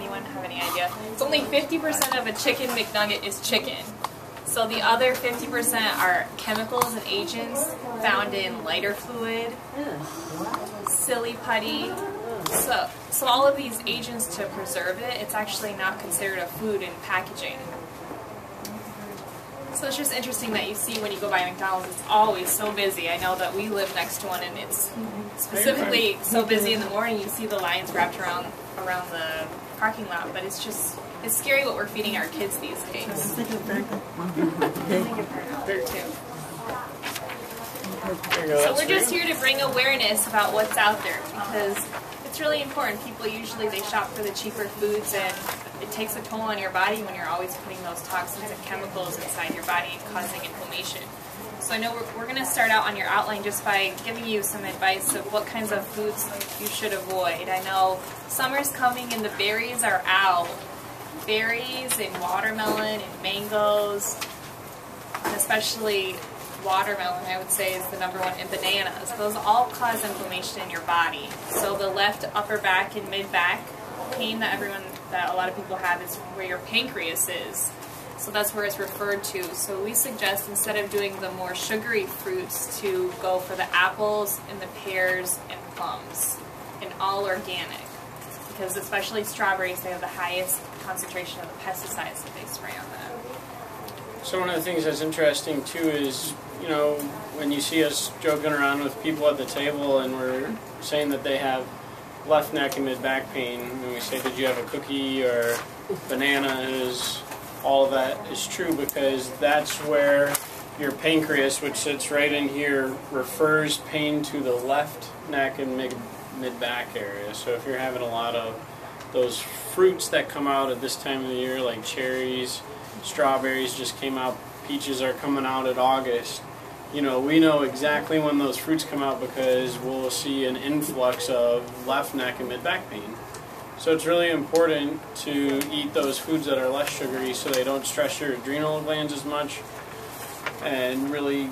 Anyone have any idea? It's only 50% of a chicken McNugget is chicken. So the other 50% are chemicals and agents found in lighter fluid, silly putty. So all of these agents to preserve it, it's actually not considered a food in packaging. So it's just interesting that you see when you go by McDonald's, it's always so busy. I know that we live next to one, and it's specifically so busy in the morning. You see the lines wrapped around the parking lot, but it's scary what we're feeding our kids these days. There too. So we're just here to bring awareness about what's out there, because it's really important. People usually, they shop for the cheaper foods, and it takes a toll on your body when you're always putting those toxins and chemicals inside your body and causing inflammation. So I know we're going to start out on your outline just by giving you some advice of what kinds of foods you should avoid. I know summer's coming and the berries are out. Berries and watermelon and mangoes, and especially watermelon, I would say, is the #1, and bananas. Those all cause inflammation in your body. So the left upper back and mid back pain that a lot of people have is where your pancreas is. So that's where it's referred to. So we suggest, instead of doing the more sugary fruits, to go for the apples and the pears and plums, and all organic. Because especially strawberries, they have the highest concentration of the pesticides that they spray on them. So one of the things that's interesting too is, you know, when you see us joking around with people at the table and we're saying that they have left neck and mid back pain, and we say, did you have a cookie or bananas? All of that is true, because that's where your pancreas, which sits right in here, refers pain to the left neck and mid-back area. So if you're having a lot of those fruits that come out at this time of the year, like cherries, strawberries just came out, peaches are coming out at August, you know, we know exactly when those fruits come out because we'll see an influx of left neck and mid-back pain. So it's really important to eat those foods that are less sugary so they don't stress your adrenal glands as much, and really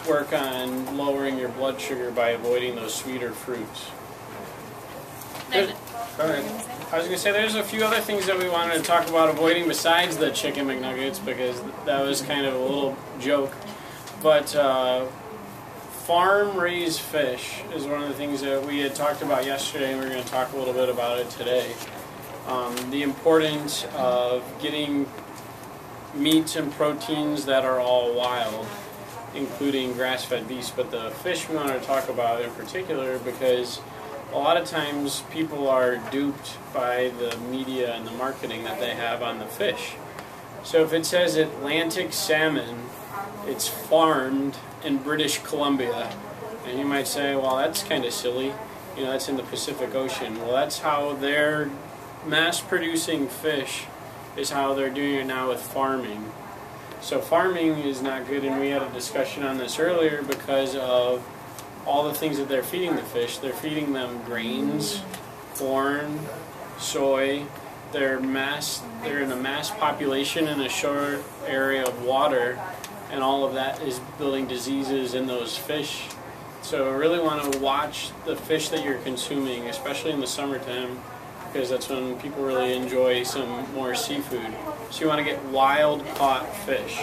work on lowering your blood sugar by avoiding those sweeter fruits. Go ahead. I was going to say there's a few other things that we wanted to talk about avoiding besides the chicken McNuggets, because that was kind of a little joke. But farm-raised fish is one of the things that we had talked about yesterday, and we're going to talk a little bit about it today. The importance of getting meats and proteins that are all wild, including grass-fed beasts. But the fish we want to talk about in particular, because a lot of times people are duped by the media and the marketing that they have on the fish. So if it says Atlantic salmon, it's farmed in British Columbia. And you might say, well, that's kind of silly. You know, that's in the Pacific Ocean. Well, that's how they're mass-producing fish, is how they're doing it now with farming. So farming is not good, and we had a discussion on this earlier because of all the things that they're feeding the fish. They're feeding them grains, corn, soy. They're in a mass population in a short area of water, and all of that is building diseases in those fish. So I really want to watch the fish that you're consuming, especially in the summertime, because that's when people really enjoy some more seafood. So you want to get wild-caught fish.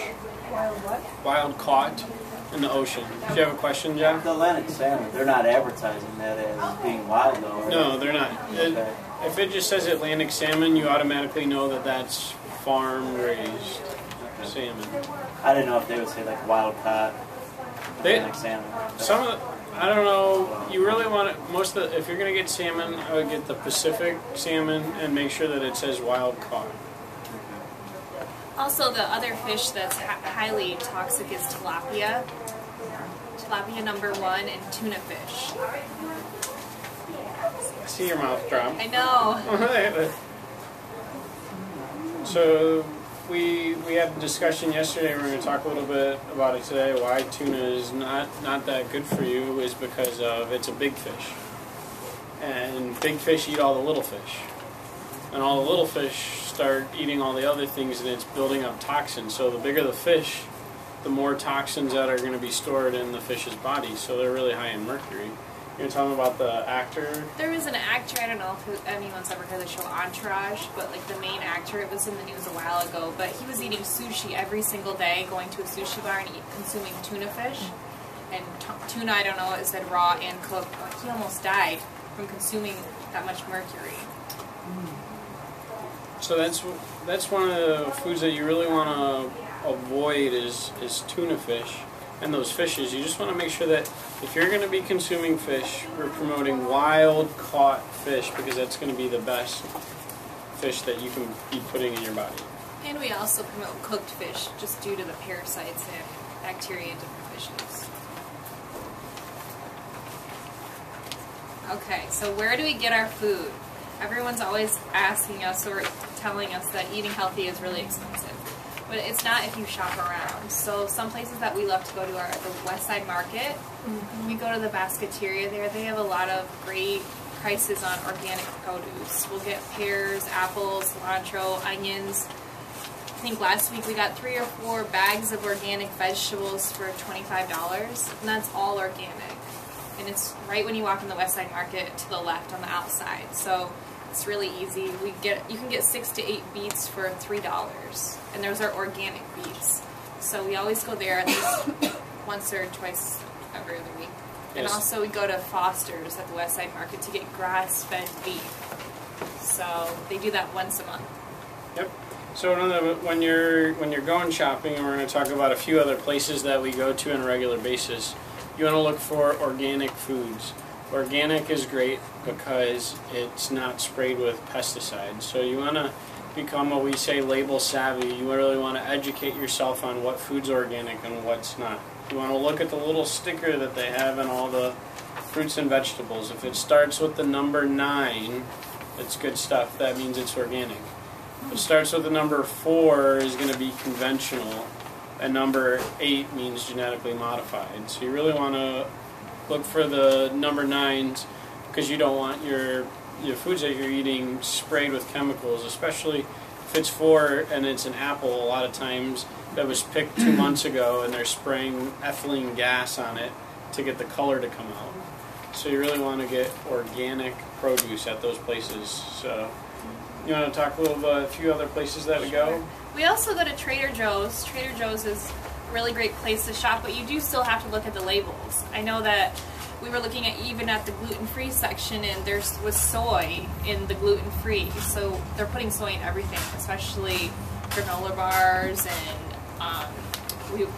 Wild what? Wild-caught in the ocean. Do you have a question, Jeff? The Atlantic salmon, they're not advertising that as being wild, though, right? No, they're not. Okay. If it just says Atlantic salmon, you automatically know that that's farm-raised salmon. I didn't know if they would say like wild-caught Atlantic salmon. Some of the, I don't know. You really want it. Most of the, if you're going to get salmon, I would get the Pacific salmon and make sure that it says wild-caught. Also, the other fish that's highly toxic is tilapia. Tilapia #1 and tuna fish. I see your mouth drop. I know. So we had a discussion yesterday. We're going to talk a little bit about it today. Why tuna is not that good for you is because of it's a big fish, and big fish eat all the little fish, and all the little fish start eating all the other things, and it's building up toxins. So the bigger the fish, the more toxins that are going to be stored in the fish's body. So they're really high in mercury. You're talking about the actor? There was an actor, I don't know if anyone's ever heard of the show Entourage, but like the main actor, it was in the news a while ago, but he was eating sushi every single day, going to a sushi bar and consuming tuna fish. And tuna, I don't know, it said raw and cooked. He almost died from consuming that much mercury. So that's one of the foods that you really want to avoid is tuna fish. And those fishes, you just want to make sure that if you're going to be consuming fish, we're promoting wild-caught fish because that's going to be the best fish that you can be putting in your body. And we also promote cooked fish just due to the parasites and bacteria in different fishes. Okay, so where do we get our food? Everyone's always asking us or telling us that eating healthy is really expensive. But it's not if you shop around. So some places that we love to go to are the West Side Market. We go to the Basketeria there. They have a lot of great prices on organic produce. We'll get pears, apples, cilantro, onions. I think last week we got 3 or 4 bags of organic vegetables for $25, and that's all organic. And it's right when you walk in the West Side Market to the left on the outside. So it's really easy. You can get 6 to 8 beets for $3, and those are organic beets. So we always go there at least once or twice every other week. And also we go to Foster's at the West Side Market to get grass-fed beef. So they do that once a month. Yep. So when you're going shopping, and we're going to talk about a few other places that we go to on a regular basis, you want to look for organic foods. Organic is great because it's not sprayed with pesticides. So you want to become what we say label savvy. You really want to educate yourself on what food's organic and what's not. You want to look at the little sticker that they have in all the fruits and vegetables. If it starts with the number 9, it's good stuff. That means it's organic. If it starts with the number 4, is going to be conventional. And number 8 means genetically modified. So you really want to look for the number 9s because you don't want your foods that you're eating sprayed with chemicals, especially if it's 4 and it's an apple. A lot of times that was picked 2 months ago and they're spraying ethylene gas on it to get the color to come out. So you really want to get organic produce at those places. So you want to talk a few other places that we go? We also go to Trader Joe's. Trader Joe's is a really great place to shop, but you do still have to look at the labels. I know that we were looking at even at the gluten-free section, and there was soy in the gluten-free. So they're putting soy in everything, especially granola bars and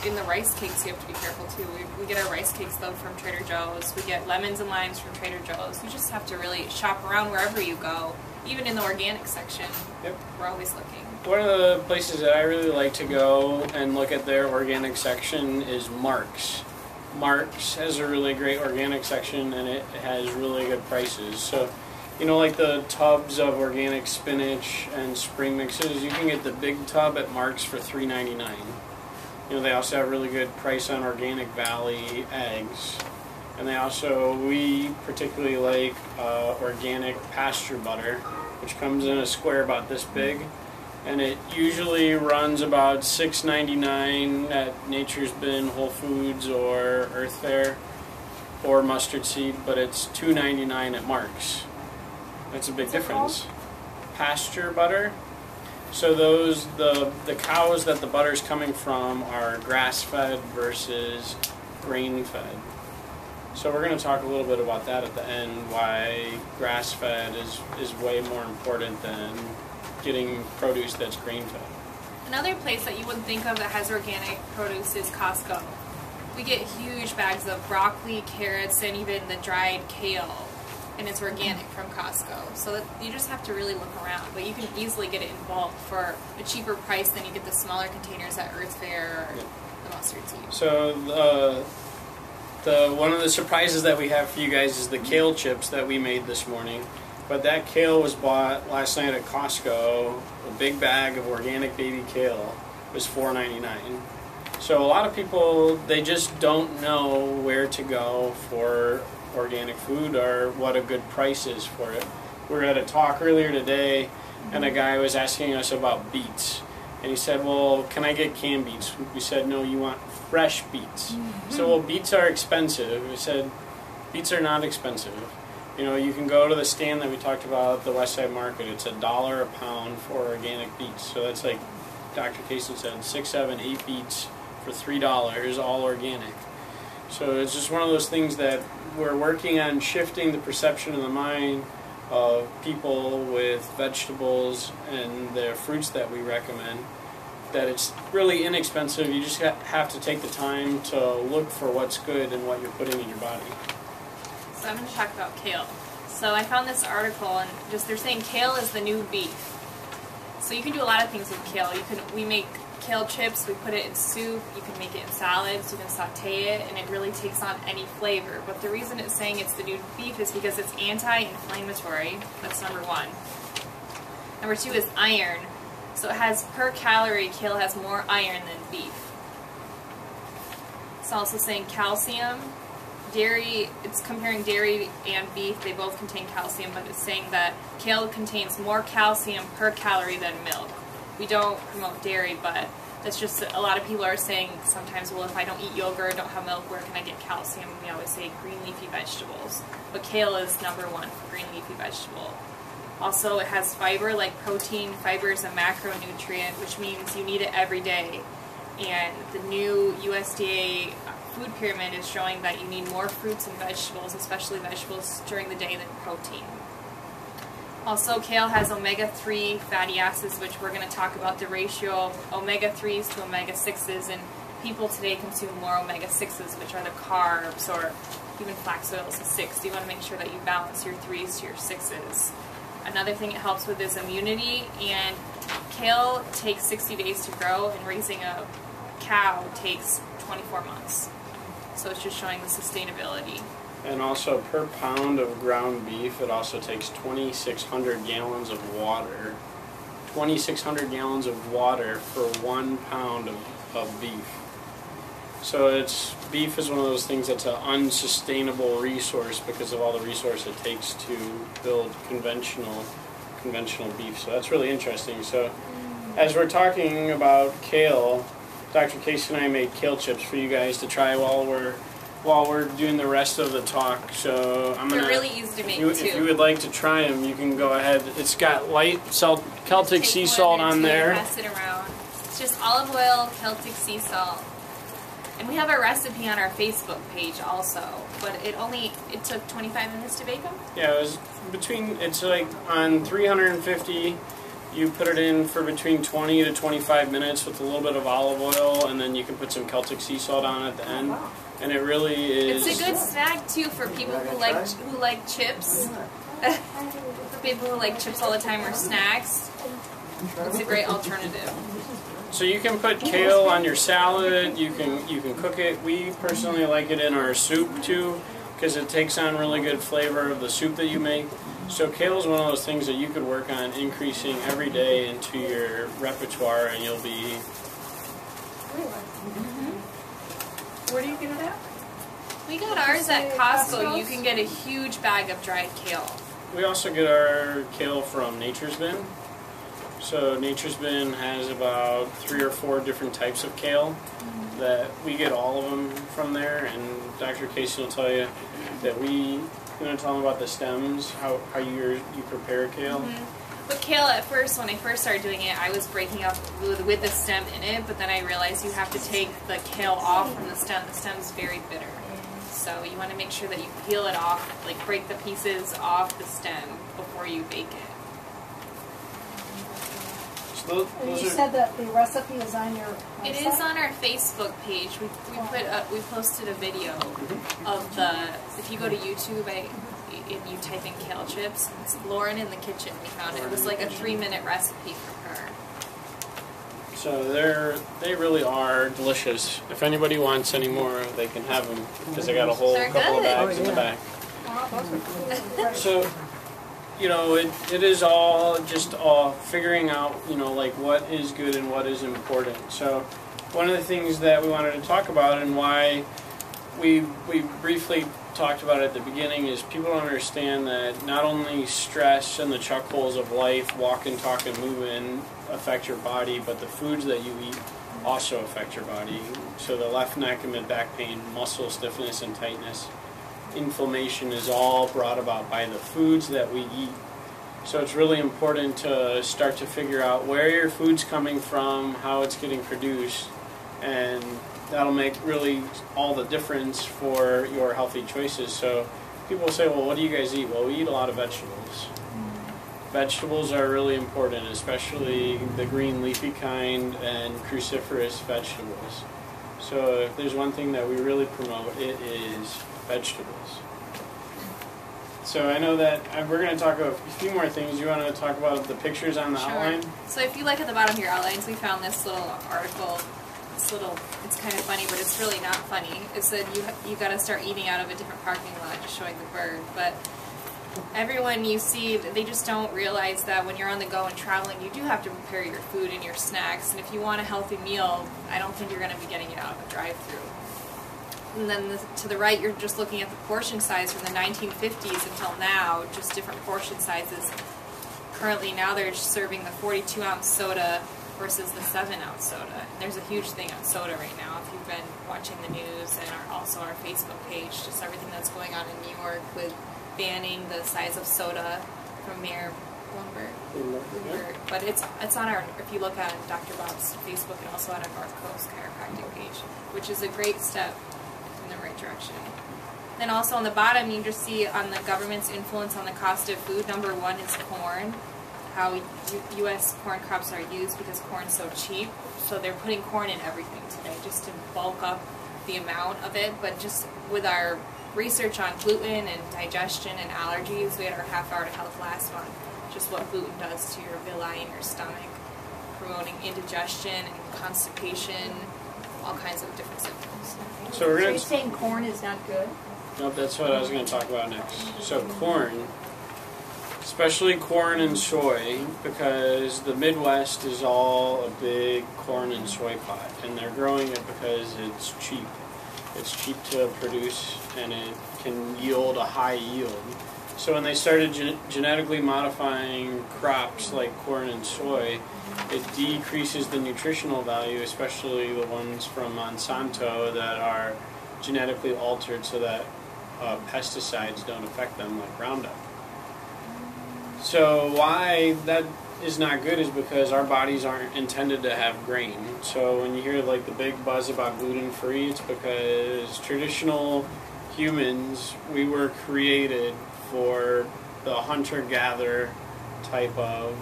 in the rice cakes. You have to be careful too. We get our rice cakes though from Trader Joe's. We get lemons and limes from Trader Joe's. You just have to really shop around wherever you go, even in the organic section. Yep. We're always looking. One of the places that I really like to go and look at their organic section is Mark's. Mark's has a really great organic section and it has really good prices. So, you know, like the tubs of organic spinach and spring mixes, you can get the big tub at Mark's for $3.99. You know, they also have really good price on Organic Valley eggs. And we particularly like organic pasture butter, which comes in a square about this big. And it usually runs about $6.99 at Nature's Bin, Whole Foods, or Earth Fare, or Mustard Seed, but it's $2.99 at Mark's. That's a big difference. Pasture butter. So the cows that the butter's coming from are grass-fed versus grain-fed. So we're going to talk a little bit about that at the end, why grass-fed is way more important than getting produce that's grain-fed. Another place that you wouldn't think of that has organic produce is Costco. We get huge bags of broccoli, carrots, and even the dried kale, and it's organic from Costco. So you just have to really look around, but you can easily get it in bulk for a cheaper price than you get the smaller containers at Earth Fare or the Mustard Seed. So one of the surprises that we have for you guys is the kale chips that we made this morning. But that kale was bought last night at Costco. A big bag of organic baby kale was $4.99. So a lot of people, they just don't know where to go for organic food or what a good price is for it. We were at a talk earlier today, and a guy was asking us about beets. And he said, well, can I get canned beets? We said, no, you want fresh beets. So, well, beets are expensive. We said, Beets are not expensive. You know, you can go to the stand that we talked about at the West Side Market. It's $1 a pound for organic beets. So that's like Dr. Casen said, 6, 7, 8 beets for $3, all organic. So it's just one of those things that we're working on shifting the perception in the mind of people with vegetables and the fruits that we recommend, that it's really inexpensive. You just have to take the time to look for what's good and what you're putting in your body. So I'm going to talk about kale. So I found this article, and they're saying kale is the new beef. So you can do a lot of things with kale. We make kale chips, we put it in soup, you can make it in salads, you can saute it, and it really takes on any flavor. But the reason it's saying it's the new beef is because it's anti-inflammatory. That's number one. Number two is iron. So it has, per calorie, kale has more iron than beef. It's also saying calcium. Dairy, it's comparing dairy and beef. They both contain calcium, but it's saying that kale contains more calcium per calorie than milk. We don't promote dairy, but that's just, a lot of people are saying sometimes, well, if I don't eat yogurt, don't have milk, where can I get calcium? We always say green leafy vegetables. But kale is number one for green leafy vegetable. Also, it has fiber, like protein. Fiber is a macronutrient, which means you need it every day. And the new USDA food pyramid is showing that you need more fruits and vegetables, especially vegetables, during the day than protein. Also, kale has omega-3 fatty acids, which we're going to talk about the ratio of omega-3s to omega-6s, and people today consume more omega-6s, which are the carbs, or even flax oils is 6. So you want to make sure that you balance your 3s to your 6s. Another thing it helps with is immunity, and kale takes 60 days to grow, and raising a cow takes 24 months. So it's just showing the sustainability. And also, per pound of ground beef, it also takes 2,600 gallons of water. 2,600 gallons of water for 1 pound of beef. So beef is one of those things that's an unsustainable resource because of all the resource it takes to build conventional beef. So that's really interesting. So as we're talking about kale, Dr. Casey and I made kale chips for you guys to try while we're doing the rest of the talk. So they're really easy to make too. If you would like to try them, you can go ahead. It's got light Celtic sea salt on there. Pass it around. It's just olive oil, Celtic sea salt. And we have a recipe on our Facebook page also, but it took 25 minutes to bake them? Yeah, it's like on 350, you put it in for between 20 to 25 minutes with a little bit of olive oil, and then you can put some Celtic sea salt on at the end. And it really is... It's a good snack too for people who like chips. For people who like chips all the time or snacks. It's a great alternative. So you can put kale on your salad, you can cook it. We personally like it in our soup too, because it takes on really good flavor of the soup that you make. So kale is one of those things that you could work on increasing every day into your repertoire, and you'll be... Where do you get it at? We got ours at Costco. You can get a huge bag of dried kale. We also get our kale from Nature's Bin. So Nature's Bin has about 3 or 4 different types of kale that we get all of them from there, and Dr. Casey will tell you that you want to tell them about the stems, how you prepare kale? With kale, at first, when I first started doing it, I was breaking up with the stem in it, but then I realized you have to take the kale off from the stem. The stem's very bitter. So you want to make sure that you peel it off, like break the pieces off the stem before you bake it. So you said that the recipe is on your website? It is on our Facebook page. We posted a video of if you go to YouTube and you type in kale chips, it's Lauren in the kitchen. We found it. It was like a 3-minute recipe from her. So they really are delicious. If anybody wants any more, they can have them because I got a whole couple of bags in the back. So, it is all just figuring out, like what is good and what is important. So one of the things that we wanted to talk about and why we briefly talked about at the beginning is people don't understand that not only stress and the chuck holes of life, walking, talking, moving, affect your body, but the foods that you eat also affect your body. So the left neck and mid back pain, muscle stiffness and tightness. inflammation is all brought about by the foods that we eat. So it's really important to start to figure out where your food's coming from, how it's getting produced, and that'll make really all the difference for your healthy choices. So people say, well, what do you guys eat? Well, we eat a lot of vegetables. Vegetables are really important, especially the green leafy kind and cruciferous vegetables. So if there's one thing that we really promote, it is vegetables. So I know that we're going to talk about a few more things. You want to talk about the pictures on the outline? So if you look at the bottom of your outlines, we found this little article. It's kind of funny, but it's really not funny. It said you got to start eating out of a different parking lot, just showing the bird. But everyone you see, they just don't realize that when you're on the go and traveling, you do have to prepare your food and your snacks. And if you want a healthy meal, I don't think you're going to be getting it out of a drive-thru. And then to the right, you're just looking at the portion size from the 1950s until now, just different portion sizes. Currently now they're serving the 42-ounce soda versus the 7-ounce soda. And there's a huge thing on soda right now. If you've been watching the news and also our Facebook page, just everything that's going on in New York with banning the size of soda from Mayor Bloomberg. But it's on our, if you look at Dr. Bob's Facebook and also on our North Coast chiropractic page, which is a great step in the right direction. Then also on the bottom, you just see on the government's influence on the cost of food. Number one is corn, how U.S. corn crops are used because corn's so cheap. So they're putting corn in everything today just to bulk up the amount of it. But just with our research on gluten and digestion and allergies, we had our half hour to health last month, just what gluten does to your villi and your stomach, promoting indigestion and constipation, all kinds of different symptoms. So we're So going you're saying corn is not good? Nope, that's what I was going to talk about next. So corn, especially corn and soy, because the Midwest is all a big corn and soy pot, and they're growing it because it's cheap. It's cheap to produce, and it can yield a high yield. So when they started genetically modifying crops like corn and soy, it decreases the nutritional value, especially the ones from Monsanto that are genetically altered so that pesticides don't affect them like Roundup. So why that is not good is because our bodies aren't intended to have grain. So when you hear like the big buzz about gluten-free, it's because traditional humans, we were created for the hunter-gatherer type of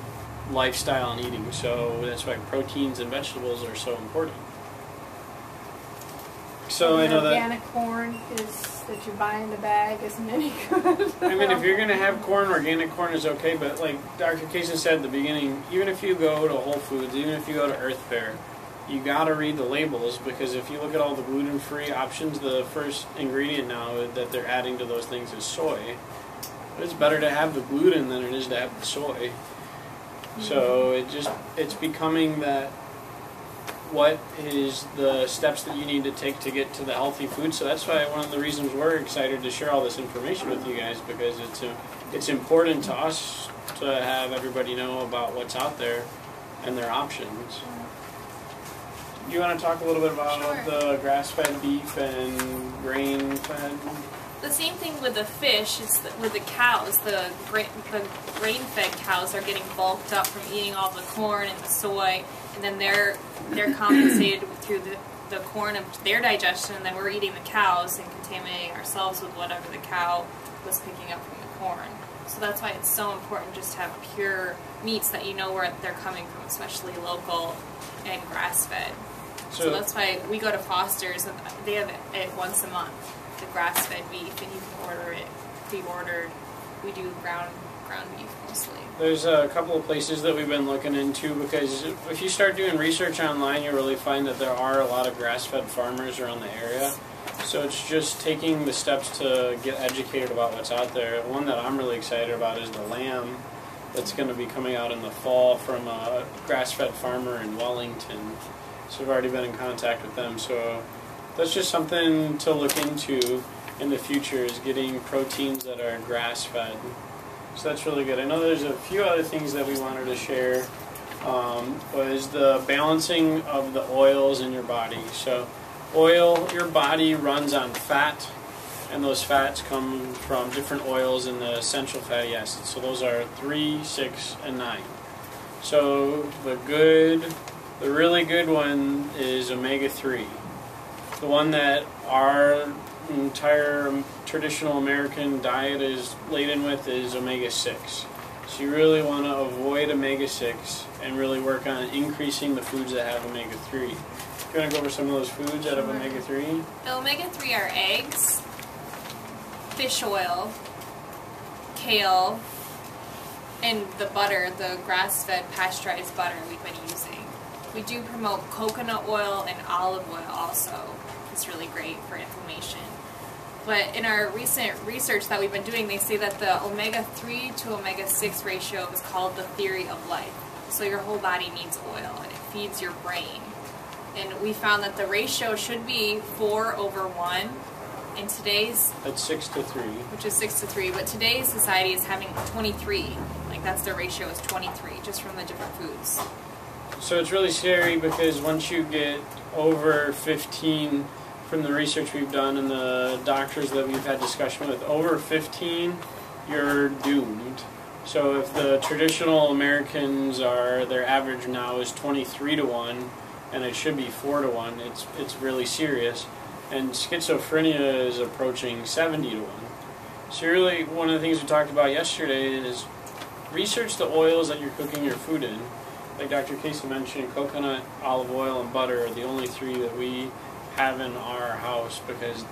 lifestyle and eating. So that's why proteins and vegetables are so important. So I know that organic corn that you buy in the bag isn't any good. I mean, if you're going to have corn, organic corn is okay, but like Dr. Casen said at the beginning, even if you go to Whole Foods, even if you go to Earth Fare, you got to read the labels, because if you look at all the gluten-free options, the first ingredient now that they're adding to those things is soy. But it's better to have the gluten than it is to have the soy. So it's becoming that what is the steps that you need to take to get to the healthy food. So that's why one of the reasons we're excited to share all this information with you guys, because it's important to us to have everybody know about what's out there and their options. Do you want to talk a little bit about the grass-fed beef and grain-fed? The same thing with the fish is that with the cows. The grain-fed cows are getting bulked up from eating all the corn and the soy, and then they're compensated through the corn of their digestion, and then we're eating the cows and contaminating ourselves with whatever the cow was picking up from the corn. So that's why it's so important just to have pure meats that you know where they're coming from, especially local and grass-fed. So that's why we go to Foster's, and they have it once a month, the grass-fed beef, and you can order it pre-ordered. We do ground beef mostly. There's a couple of places that we've been looking into, because if you start doing research online, you really find that there are a lot of grass-fed farmers around the area. So it's just taking the steps to get educated about what's out there. One that I'm really excited about is the lamb that's going to be coming out in the fall from a grass-fed farmer in Wellington. So we've already been in contact with them. So that's just something to look into in the future, is getting proteins that are grass-fed. So that's really good. I know there's a few other things that we wanted to share. Was the balancing of the oils in your body. So oil, your body runs on fat and those fats come from different oils and the essential fatty acids. So those are 3, 6, and 9. So the really good one is omega-3. The one that our entire traditional American diet is laden with is omega-6. So you really want to avoid omega-6 and really work on increasing the foods that have omega-3. You want to go over some of those foods that have omega-3? The omega-3 are eggs, fish oil, kale, and the butter, the grass-fed pasteurized butter we've been using. We do promote coconut oil and olive oil also. It's really great for inflammation. But in our recent research that we've been doing, they say that the omega-3 to omega-6 ratio is called the theory of life. So your whole body needs oil, and it feeds your brain. And we found that the ratio should be 4/1. In today's... That's 6 to 3. Which is 6 to 3. But today's society is having 23. Like, that's their ratio is 23, just from the different foods. So it's really scary because once you get over 15, from the research we've done and the doctors that we've had discussion with, over 15, you're doomed. So if the traditional Americans their average now is 23/1, and it should be 4/1, it's really serious. And schizophrenia is approaching 70/1. So really, one of the things we talked about yesterday is research the oils that you're cooking your food in. Like Dr. Casen mentioned, coconut, olive oil, and butter are the only 3 that we have in our house because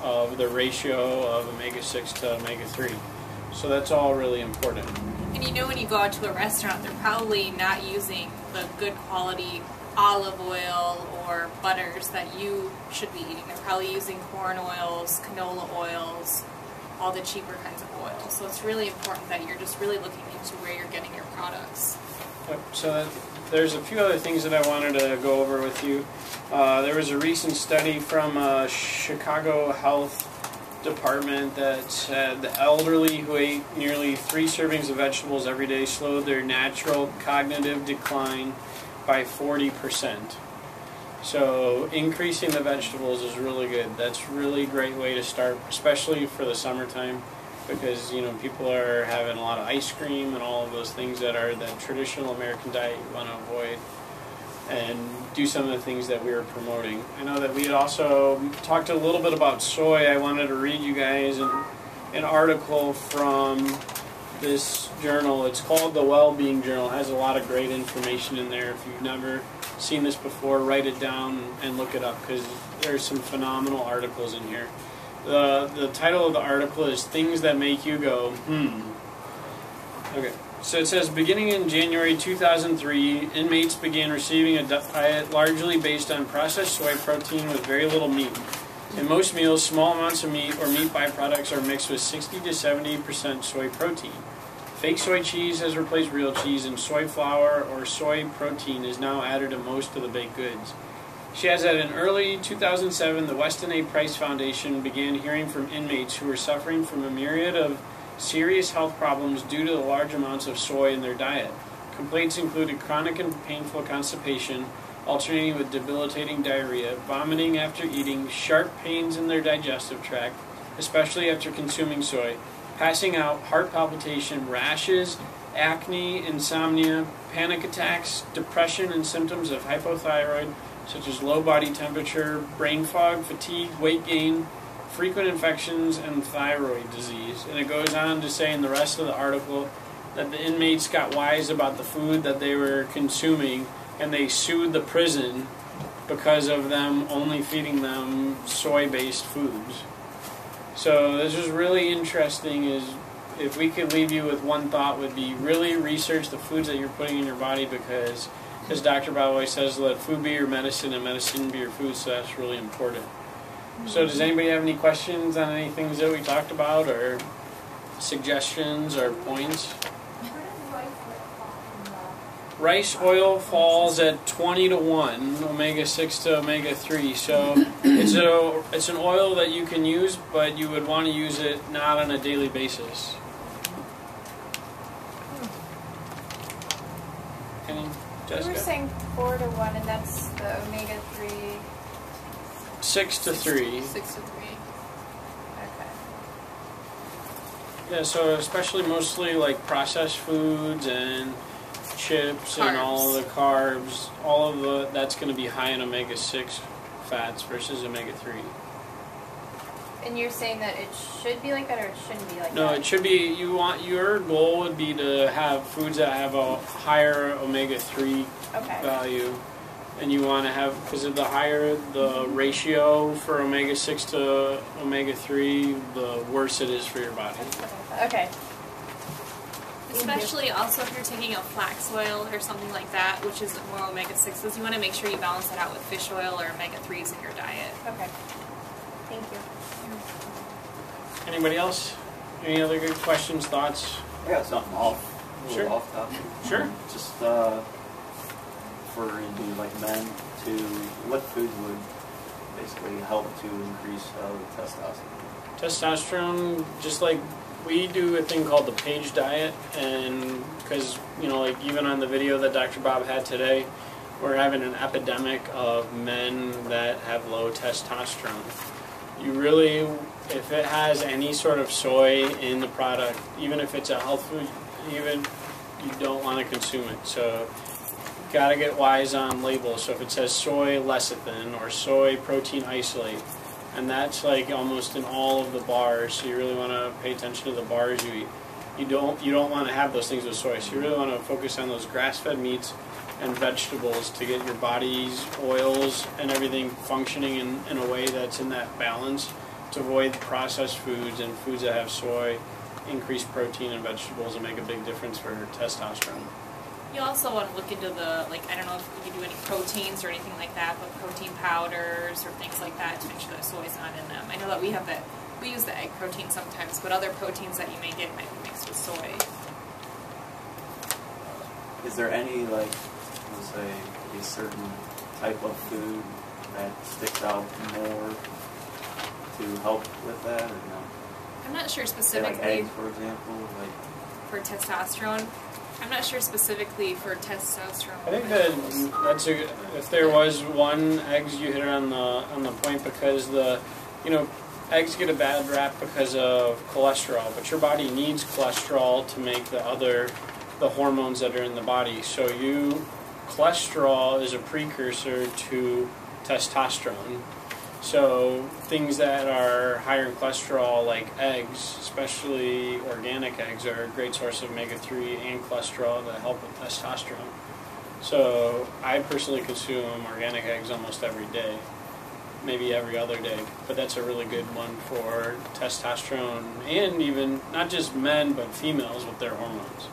of the ratio of omega-6 to omega-3. So that's all really important. And you know, when you go out to a restaurant, they're probably not using the good quality olive oil or butters that you should be eating. They're probably using corn oils, canola oils, all the cheaper kinds of oils. So it's really important that you're just really looking into where you're getting your products. Yep. So there's a few other things that I wanted to go over with you. There was a recent study from Chicago Health Department that said the elderly who ate nearly 3 servings of vegetables every day slowed their natural cognitive decline by 40%. So increasing the vegetables is really good. That's really a great way to start, especially for the summertime, because people are having a lot of ice cream and all of those things that are the traditional American diet you want to avoid, and do some of the things that we were promoting. I know that we had also talked a little bit about soy. I wanted to read you guys an article from this journal. It's called the Wellbeing Journal. It has a lot of great information in there. If you've never seen this before, write it down and look it up because there's some phenomenal articles in here. The title of the article is Things That Make You Go, Okay. So it says, beginning in January 2003, inmates began receiving a diet largely based on processed soy protein with very little meat. In most meals, small amounts of meat or meat byproducts are mixed with 60 to 70% soy protein. Fake soy cheese has replaced real cheese, and soy flour or soy protein is now added to most of the baked goods. She adds that in early 2007, the Weston A. Price Foundation began hearing from inmates who were suffering from a myriad of serious health problems due to the large amounts of soy in their diet. Complaints included chronic and painful constipation, alternating with debilitating diarrhea, vomiting after eating, sharp pains in their digestive tract, especially after consuming soy, passing out, heart palpitation, rashes, acne, insomnia, panic attacks, depression, and symptoms of hypothyroid, such as low body temperature, brain fog, fatigue, weight gain, frequent infections, and thyroid disease. And it goes on to say in the rest of the article that the inmates got wise about the food that they were consuming, and they sued the prison because of them only feeding them soy-based foods. So this is really interesting. Is if we could leave you with one thought, would be really research the foods that you're putting in your body, because as Dr. Bob always says, let food be your medicine and medicine be your food, so that's really important. So does anybody have any questions on any things that we talked about, or suggestions or points? Rice oil falls at 20-1, omega-6 to omega-3. So it's an oil that you can use, but you would want to use it not on a daily basis. You were saying 4-1, and that's the omega-3. 6 to 3. 6 to 3. Okay. Yeah, so especially mostly like processed foods and chips and all of the carbs, that's going to be high in omega-6 fats versus omega-3. And you're saying that it should be like that, or it shouldn't be like that? No, it should be. Your goal would be to have foods that have a higher omega-3 value, and you want to have, because of the higher the ratio for omega-6 to omega-3, the worse it is for your body. Okay. Especially also if you're taking a flax oil or something like that, which is more omega-6s, you want to make sure you balance it out with fish oil or omega-3s in your diet. Okay. Thank you. Anybody else? Any other good questions, thoughts? I got something off topic. Sure. Just for maybe like men, what foods would basically help to increase testosterone? Testosterone, just like we do a thing called the Page Diet, and because, like even on the video that Dr. Bob had today, we're having an epidemic of men that have low testosterone. You really, if it has any sort of soy in the product, even if it's a health food, you don't want to consume it. So you got to get wise on labels. So if it says soy lecithin or soy protein isolate, and that's like almost in all of the bars, so you really want to pay attention to the bars you eat. You don't want to have those things with soy, so you really want to focus on those grass-fed meats and vegetables to get your body's oils and everything functioning in a way that's in that balance, to avoid processed foods and foods that have soy. Increased protein and vegetables will make a big difference for testosterone. You also want to look into the, I don't know if you do any proteins or anything like that, but protein powders or things like that to make sure that soy's not in them. I know that we use the egg protein sometimes, but other proteins that you may get might be mixed with soy. Is there any, let's say, a certain type of food that sticks out more to help with that, or no? I'm not sure specifically. Say like eggs, for example, for testosterone. I'm not sure specifically for testosterone. I think that's if there was one, eggs, you hit it on the point, because eggs get a bad rap because of cholesterol, but your body needs cholesterol to make the hormones that are in the body. So cholesterol is a precursor to testosterone. So things that are higher in cholesterol, like eggs, especially organic eggs, are a great source of omega-3 and cholesterol that help with testosterone. So I personally consume organic eggs almost every day, maybe every other day, but that's a really good one for testosterone, and even not just men but females with their hormones.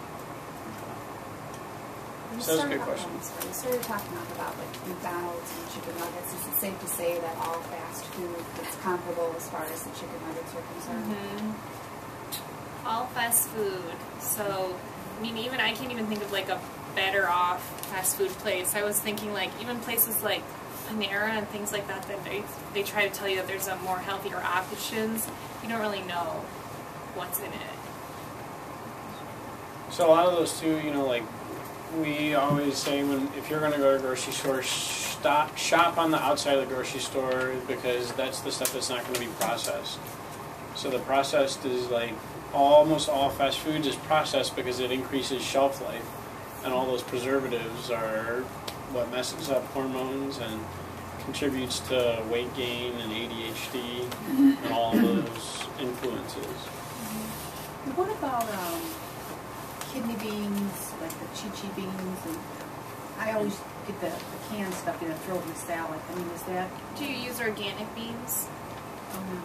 So that's a good question. You started talking about McDonald's and chicken nuggets. Is it safe to say that all fast food is comparable as far as the chicken nuggets are concerned? Mm-hmm. All fast food. So, even I can't even think of a better off fast food place. I was thinking even places like Panera and things like that, they try to tell you that there's a more healthier options. You don't really know what's in it. So a lot of those too, we always say, if you're going to go to a grocery store, shop on the outside of the grocery store, because that's the stuff that's not going to be processed. So the processed is almost all fast foods is processed because it increases shelf life, and all those preservatives are what messes up hormones and contributes to weight gain and ADHD and all those influences. What about kidney beans, like the chi-chi beans? And I always get the canned stuff, throw it in the salad. Is that... Do you use organic beans? Oh, no.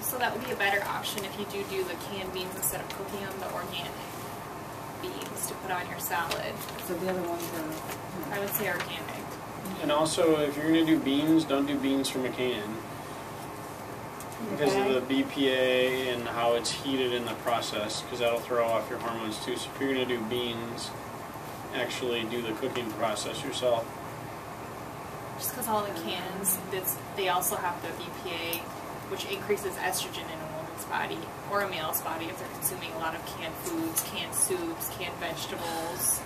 So that would be a better option if you do the canned beans instead of cooking them, the organic beans to put on your salad. So the other ones are... I would say organic. And also, if you're going to do beans, don't do beans from a can, because of the BPA and how it's heated in the process, because that'll throw off your hormones too. So if you're going to do beans, actually do the cooking process yourself. Just because all the cans, they also have the BPA, which increases estrogen in a woman's body or a male's body if they're consuming a lot of canned foods, canned soups, canned vegetables.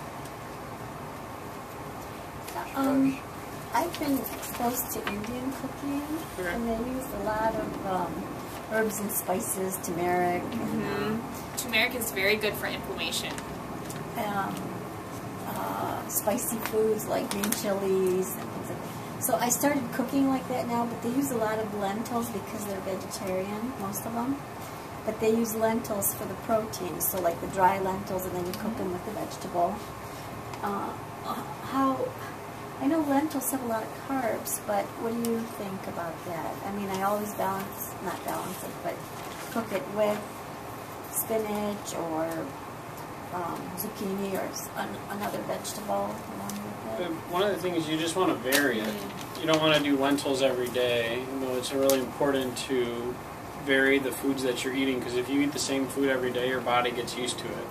I've been exposed to Indian cooking, and they use a lot of herbs and spices, turmeric, and Turmeric is very good for inflammation. Spicy foods like green chilies and things like that. So I started cooking like that now, but they use a lot of lentils because they're vegetarian, most of them. But they use lentils for the protein, so like the dry lentils, and then you cook them with the vegetable. I know lentils have a lot of carbs, but what do you think about that? I mean, I always not balance it, but cook it with spinach or zucchini or another vegetable along with it. One of the things, you just want to vary it. You don't want to do lentils every day. You know, it's really important to vary the foods that you're eating, because if you eat the same food every day, your body gets used to it.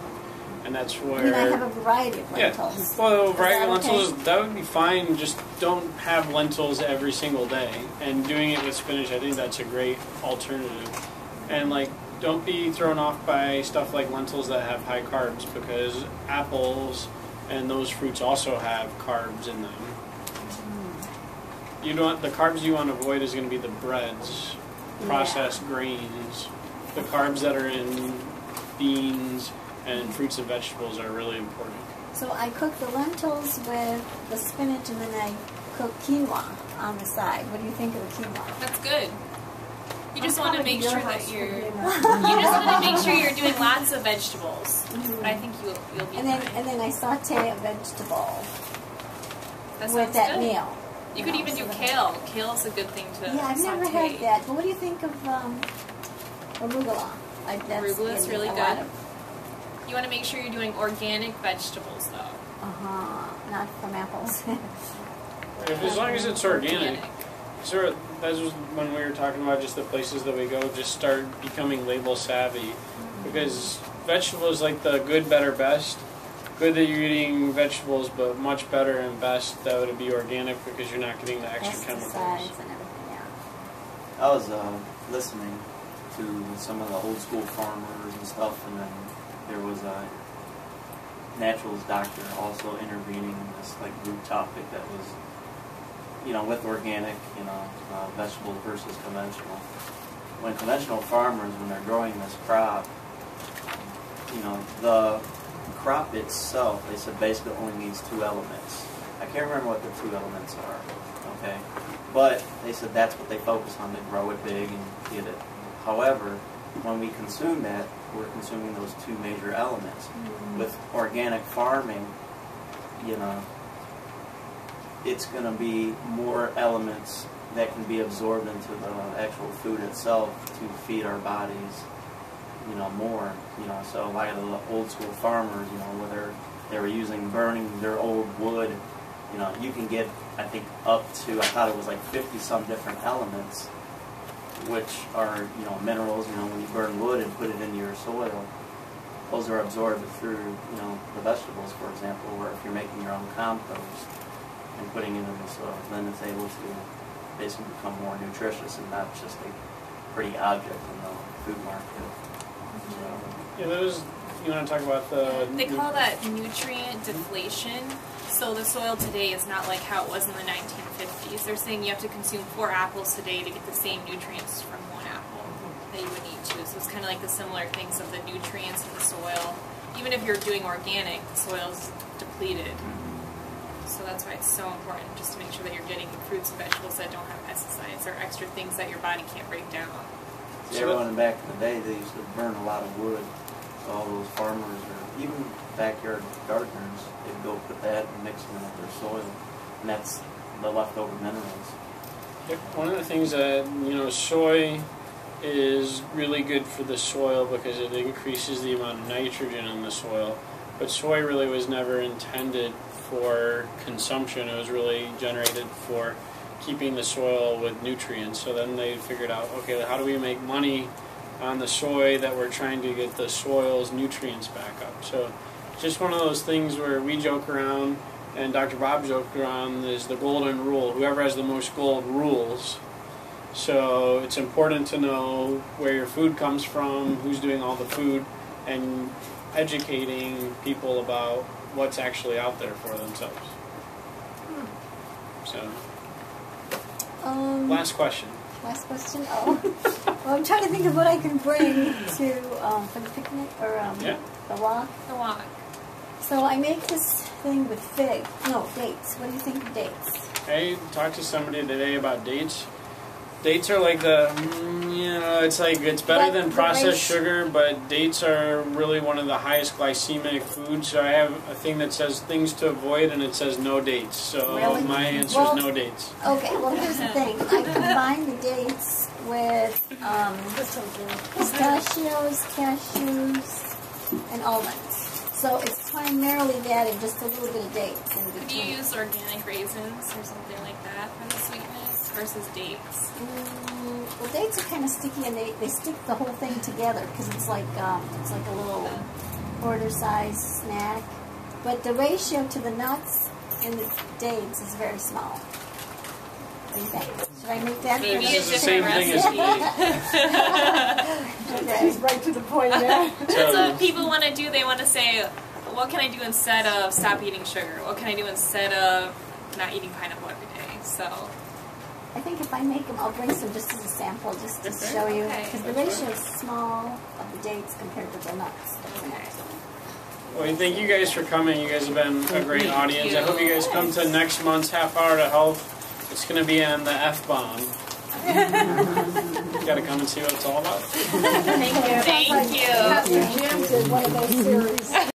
And that's where... I mean, I have a variety of lentils. Yeah. Well, a variety of okay? lentils, that would be fine. Just don't have lentils every single day. And doing it with spinach, I think that's a great alternative. And, like, don't be thrown off by stuff like lentils that have high carbs, because apples and those fruits also have carbs in them. You don't. The carbs you want to avoid is going to be the breads, processed grains. The carbs that are in beans and fruits and vegetables are really important. So I cook the lentils with the spinach, and then I cook quinoa on the side. What do you think of the quinoa? That's good. You just want to make sure that you're. You And just want to make sure you're doing lots of vegetables. I think you'll be fine. then I saute a vegetable That with sounds that good. meal. You could even do kale. Kale's a good thing to Yeah, I've never saute. had that. But what do you think of arugula? Arugula's really good. You want to make sure you're doing organic vegetables, though. Not from apples. As long as it's organic. So that was when we were talking about just the places that we go, just start becoming label savvy. Because vegetables, like the good, better, best, good that you're eating vegetables, but much better and best that would be organic, because you're not getting the extra chemicals. Pesticides and everything, yeah. I was listening to some of the old school farmers and stuff, and then there was a naturalist doctor also intervening in this like group topic that was, you know, with organic, you know, vegetables versus conventional. When conventional farmers, when they're growing this crop, you know, the crop itself, they said basically only needs 2 elements. I can't remember what the 2 elements are, okay? But they said that's what they focus on, they grow it big and get it. However, when we consume that, we're consuming those 2 major elements. With organic farming, you know, it's going to be more elements that can be absorbed into the actual food itself to feed our bodies, you know, more. You know, so a lot of the old school farmers, you know, whether they were burning their old wood, you know, you can get, I think, up to, I thought it was like 50-some different elements, which are, you know, minerals. You know, when you burn wood and put it into your soil, those are absorbed through, you know, the vegetables, for example, or if you're making your own compost and putting it in the soil, then it's able to basically become more nutritious and not just a pretty object in the food market. So, Yeah, those. You want to talk about the? They call that nutrient deflation. So the soil today is not like how it was in the 1950s. They're saying you have to consume 4 apples today to get the same nutrients from 1 apple that you would need to. So it's kind of like the similar things of the nutrients in the soil. Even if you're doing organic, the soil's depleted. So that's why it's so important just to make sure that you're getting fruits and vegetables that don't have pesticides or extra things that your body can't break down. see, everyone back in the day, they used to burn a lot of wood. So all those farmers, or even backyard gardeners, they'd go put that and mix them in with their soil. And that's the leftover minerals. Yep. One of the things that, you know, soy is really good for the soil because it increases the amount of nitrogen in the soil. But soy really was never intended for consumption. It was really generated for keeping the soil with nutrients. So then they figured out, okay, how do we make money on the soy that we're trying to get the soil's nutrients back up? So just one of those things where we joke around, and Dr. Bob joked around, is the golden rule. Whoever has the most gold rules. So it's important to know where your food comes from, who's doing all the food, and educating people about what's actually out there for themselves. So, last question. Last question. Oh. Well, I'm trying to think of what I can bring to for the picnic or Yeah. the walk. The walk. So I make this thing with dates. What do you think of dates? I talked to somebody today about dates. Dates are like it's better But than the processed ratio- sugar, but dates are really one of the highest glycemic foods. So I have a thing that says things to avoid, and it says no dates. So Really? my answer Well- is no dates. Okay, well here's the thing. I combine the dates with pistachios, cashews, and almonds. So it's primarily that and just a little bit of dates in Could between. you use organic raisins or something like that for the sweetness versus dates? Well, dates are kind of sticky and they stick the whole thing together because it's like a little quarter-size snack. But the ratio to the nuts and the dates is very small. What do you think? Should I make that? Maybe This a is the same different thing as recipe. She's right to the point there. That's what people want to do. They want to say, what can I do instead of stop eating sugar? What can I do instead of not eating pineapple every day? So, I think if I make them, I'll bring some just as a sample, just to show you. Okay. Because the ratio is small of the dates compared to the nuts. Well, thank you guys for coming. You guys have been a great audience. I hope you guys come to next month's Half Hour to Health. It's going to be on the F-bomb. You got to come and see what it's all about. thank you. Pastor Jim did one of those series.